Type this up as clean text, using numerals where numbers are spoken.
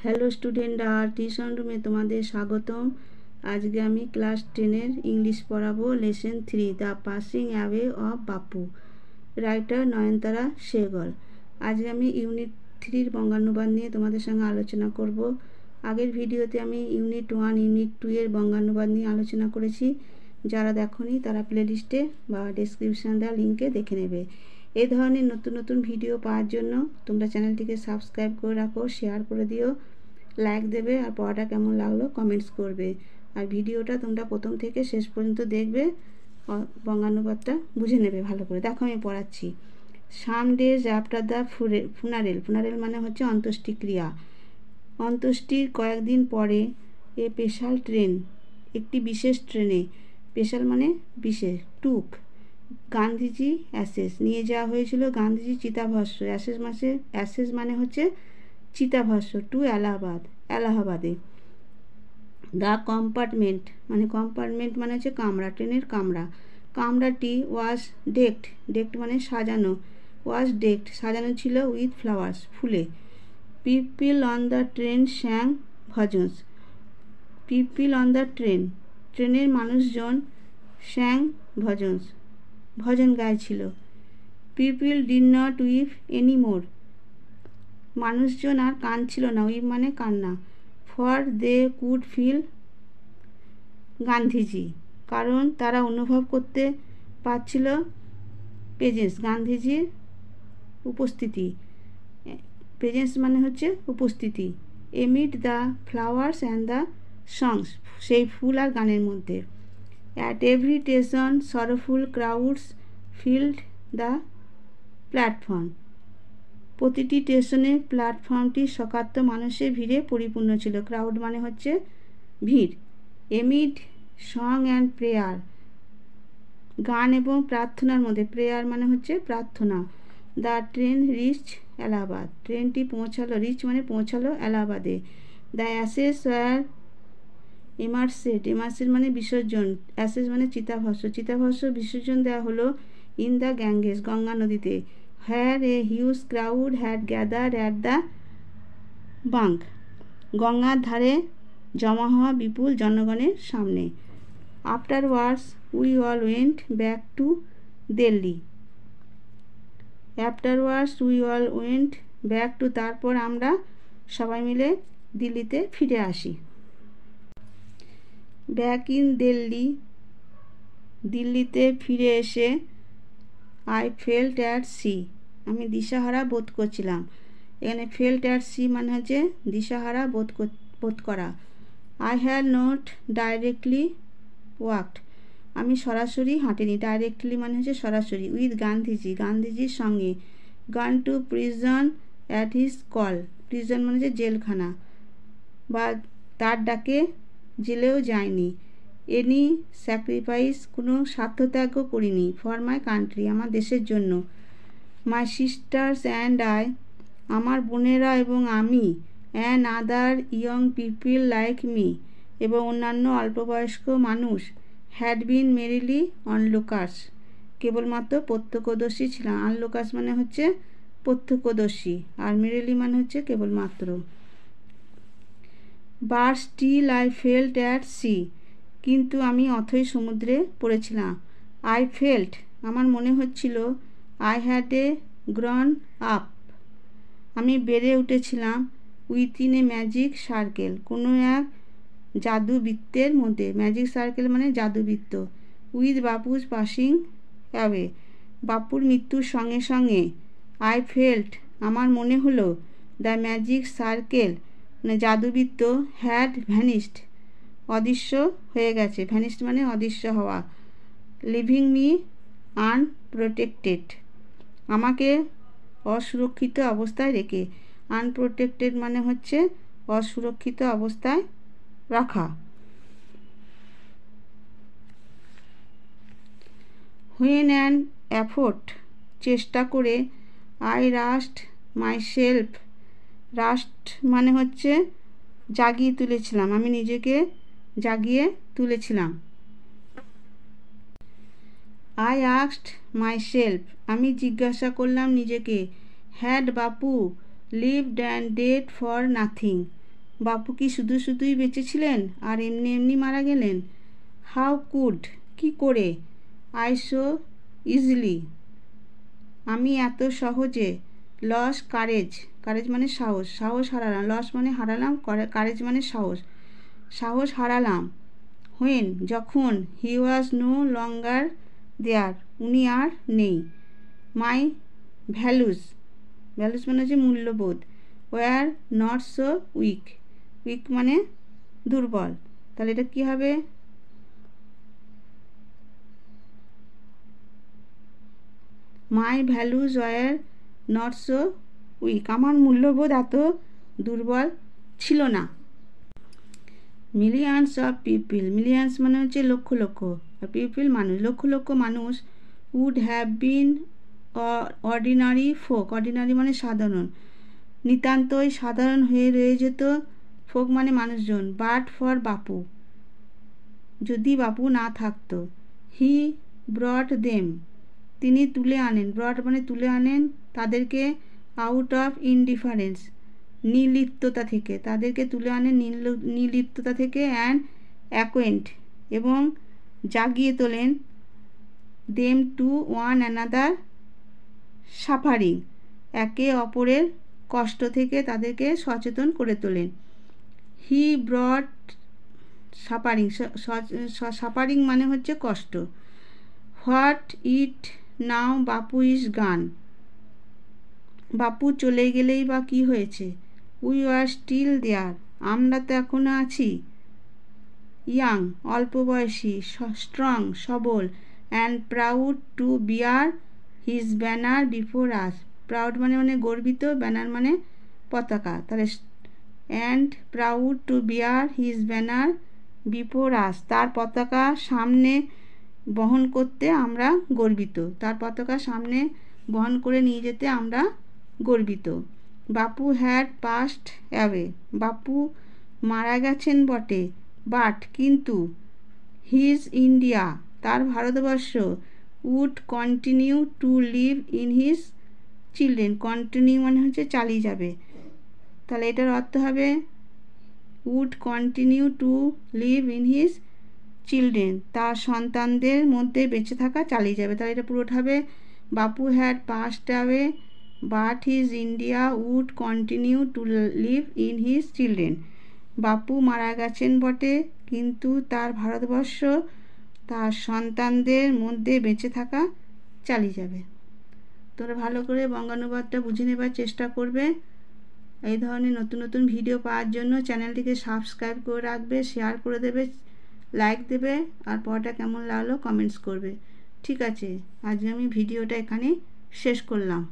Hello স্টুডেন্টরা, tuition রুমে তোমাদের স্বাগতম। আজকে আমি ক্লাস 10-এর ইংলিশ পড়াবো। Lesson 3, the passing away of Bapu, writer নয়নতারা সেহগল। আজকে আমি ইউনিট 3-র বঙ্গানুবাদ নিয়ে তোমাদের সঙ্গে আলোচনা করব। আগের ভিডিওতে আমি ইউনিট 1, ইউনিট 2-এর বঙ্গানুবাদ নিয়ে আলোচনা করেছি। যারা দেখোনি তারা প্লেলিস্টে বা ডেসক্রিপশান দেওয়া লিঙ্কে দেখে নেবে। এই ধরনের নতুন নতুন ভিডিও পাওয়ার জন্য তোমরা চ্যানেলটিকে সাবস্ক্রাইব করে রাখো, শেয়ার করে দিও, লাইক দেবে, আর পড়াটা কেমন লাগলো কমেন্টস করবে। আর ভিডিওটা তোমরা প্রথম থেকে শেষ পর্যন্ত দেখবে, বঙ্গানুবাদটা বুঝে নেবে ভালো করে। দেখো আমি পড়াচ্ছি। সাম ডেজ আফটার দ্য ফুনারেল মানে হচ্ছে অন্ত্যেষ্টিক্রিয়া। অন্ত্যেষ্টির কয়েকদিন পরে স্পেশাল ট্রেন, একটি বিশেষ ট্রেনে, স্পেশাল মানে বিশেষ, টুক গান্ধীজি অ্যাসেস, নিয়ে যাওয়া হয়েছিল গান্ধীজি চিতাভস্ম, অ্যাসেস মানে হচ্ছে চিতাভস্ম, টু এলাহাবাদে। দ্য কম্পার্টমেন্ট মানে হচ্ছে কামরা, ট্রেনের কামরাটি ওয়াজ ডেকড মানে সাজানো, সাজানো ছিল উইথ ফ্লাওয়ার্স, ফুলে। People on the train sang bhajans, ট্রেনের মানুষজন স্যাং ভজন গাইছিল। People did not weep anymore, মানুষজন আর কাঁদছিল না, উইপ মানে কান্না। For they could feel Gandhiji, কারণ তারা অনুভব করতে পারছিল প্রেজেন্স, গান্ধীজির উপস্থিতি। প্রেজেন্স মানে হচ্ছে উপস্থিতি। Amid the flowers and the songs, সেই ফুল আর গানের মধ্যে। At every station sorrowful crowds filled the platform, প্রতিটি স্টেশনে প্ল্যাটফর্মটি শোকার্ত মানুষের ভিড়ে পরিপূর্ণ ছিল। ক্রাউড মানে হচ্ছে ভিড়। এমিড সং অ্যান্ড প্রেয়ার, গান এবং প্রার্থনার মধ্যে, প্রেয়ার মানে হচ্ছে প্রার্থনা। দ্য ট্রেন রিচ এলাহাবাদ, ট্রেনটি পৌঁছালো, রিচ মানে পৌঁছালো এলাহাবাদে। দ্য অ্যাসেস ওয়ার ইমার্সেড মানে বিসর্জন, অ্যাসেস মানে চিতাভস্ম বিসর্জন দেওয়া হলো ইন দ্য গ্যাঙ্গেস, গঙ্গা নদীতে। Where a huge crowd had gathered at the bank, গঙ্গার ধারে জমা হওয়া বিপুল জনগণের সামনে। Afterwards we all went back to Delhi, তারপর আমরা সবাই মিলে দিল্লিতে ফিরে আসি। ব্যাক ইন দিল্লিতে ফিরে এসে আই ফেল্ট অ্যাট সি, আমি দিশাহারা বোধ করছিলাম। এখানে ফেল্ট অ্যাট সি মানে হচ্ছে দিশাহারা বোধ করা। I had not directly walked, আমি সরাসরি হাঁটিনি, ডাইরেক্টলি মানে হচ্ছে সরাসরি। উইথ গান্ধীজির সঙ্গে। গান two prison at his call, prison মানে হচ্ছে জেলখানা, বা তার ডাকে জেলেও যায়নি। এনি স্যাক্রিফাইস, কোনো স্বার্থত্যাগ করিনি। ফর মাই কান্ট্রি, আমার দেশের জন্য। মাই সিস্টার্স অ্যান্ড আই, আমার বোনেরা এবং আমি। And other young people like me, এবং অন্যান্য অল্পবয়স্ক মানুষ। হ্যাড বিন মেরিলি অনলুকার্স, কেবলমাত্র প্রত্যক্ষদর্শী ছিলাম। আনলুকার্স মানে হচ্ছে প্রত্যক্ষদর্শী, আর মেরিলি মানে হচ্ছে কেবলমাত্র। But still I felt at sea, কিন্তু আমি অথই সমুদ্রে পড়েছিলাম। আই ফেল্ট, আমার মনে হচ্ছিল। I had a grown up, আমি বেড়ে উঠেছিলাম। উইথিন এ ম্যাজিক সার্কেল, কোনো এক জাদুবৃত্তের মধ্যে। ম্যাজিক সার্কেল মানে জাদুবৃত্ত। উইথ বাপুস পাসিং অ্যাওয়ে, বাপুর মৃত্যুর সঙ্গে সঙ্গে। আই ফেল্ট, আমার মনে হলো। দ্য ম্যাজিক সার্কেল মানে জাদুবৃত্ত হ্যাড ভ্যানিশড, অদৃশ্য হয়ে গেছে। ভ্যানিশড মানে অদৃশ্য হওয়া। লিভিং মি আনপ্রোটেক্টেড, আমাকে অসুরক্ষিত অবস্থায় রেখে। আনপ্রোটেক্টেড মানে হচ্ছে অসুরক্ষিত অবস্থায় রাখা। হুয়েন অ্যান এফোর্ট, চেষ্টা করে। আই রাস্ট মাইসেলফ, রাস্ট মানে হচ্ছে জাগিয়ে তুলেছিলাম, আমি নিজেকে জাগিয়ে তুলেছিলাম। আই আস্কড মাইসেলফ, আমি জিজ্ঞাসা করলাম নিজেকে। Had Bapu lived and dead for nothing, বাপু কি শুধু শুধুই বেঁচে ছিলেন আর এমনি এমনি মারা গেলেন? হাউ কুড, কি করে? আই সো ইজিলি, আমি এত সহজে। লস কারেজ, কারেজ মানে সাহস, সাহস হারালাম। লস মানে হারালাম, কারেজ মানে সাহস, সাহস হারালাম। হোয়েন, যখন। হি ওয়াজ নো লঙ্গার দেয়ার, উনি আর নেই। মাই ভ্যালুস, ভ্যালুস মানে হচ্ছে মূল্যবোধ। Were not so weak, weak মানে দুর্বল। তাহলে এটা কী হবে? My values were not so weak, আমার মূল্যবোধ এত দুর্বল ছিল না। মিলিয়ন্স অফ পিপল, মিলিয়ন্স মানে হচ্ছে লক্ষ লক্ষ, আর পিপল মানুষ, লক্ষ লক্ষ মানুষ। Would have been ordinary folk, ordinary মানে সাধারণ, নিতান্তই সাধারণ হয়ে রয়ে যেত। ফোক মানে মানুষজন। বাট ফর বাপু, যদি বাপু না থাকতো। হি ব্রট দেম, তিনি তুলে আনেন, ব্রট মানে তুলে আনেন তাদেরকে। আউট অফ ইনডিফারেন্স, নির্লিপ্ততা থেকে, তাদেরকে তুলে আনেন নির্লিপ্ততা থেকে। অ্যান্ড অ্যাকোয়েন্ট, এবং জাগিয়ে তোলেন। Them to one another suffering, একে অপরের কষ্ট থেকে তাদেরকে সচেতন করে তোলেন। হি ব্রট সাফারিং, সাফারিং মানে হচ্ছে কষ্ট। What it now Bapu is গান, বাপু চলে গেলেই বা কী হয়েছে? উই আর স্টিল দেয়ার, আমরা তো এখনও আছি। ইয়াং, অল্প বয়সী। স্ট্রং, সবল। And proud to bear his banner before us, proud মানে গর্বিত, ব্যানার মানে পতাকা। তাহলে and proud to bear his banner before us, তার পতাকা সামনে বহন করতে আমরা গর্বিত, তার পতাকা সামনে বহন করে নিয়ে যেতে আমরা গর্বিত। বাপু হ্যাড পাস্ট অ্যাওয়ে, বাপু মারা গেছেন বটে। বাট কিন্তু। হিজ ইন্ডিয়া, তার ভারতবর্ষ। Would continue to live in his children, continue মানে হচ্ছে চালিয়ে যাবে। তাহলে এটার অর্থ হবে would continue to live in his children, তার সন্তানদের মধ্যে বেঁচে থাকা চালিয়ে যাবে। তাহলে এটা পুরোটা হবে Bapu had passed away but his India would continue to live in his children, Bapu মারা গেছেন বটে কিন্তু তার ভারতবর্ষ তার সন্তানদের মধ্যে বেঁচে থাকা চালিয়ে যাবে। তোমরা ভালো করে বঙ্গানুবাদটা বুঝে নেবার চেষ্টা করবে। এই ধরনের নতুন নতুন ভিডিও পাওয়ার জন্য চ্যানেলটিকে সাবস্ক্রাইব করে রাখবে, শেয়ার করে দেবে, লাইক দেবে, আর পড়াটা কেমন লাগলো কমেন্টস করবে। ঠিক আছে, আজকে আমি ভিডিওটা এখানে শেষ করলাম।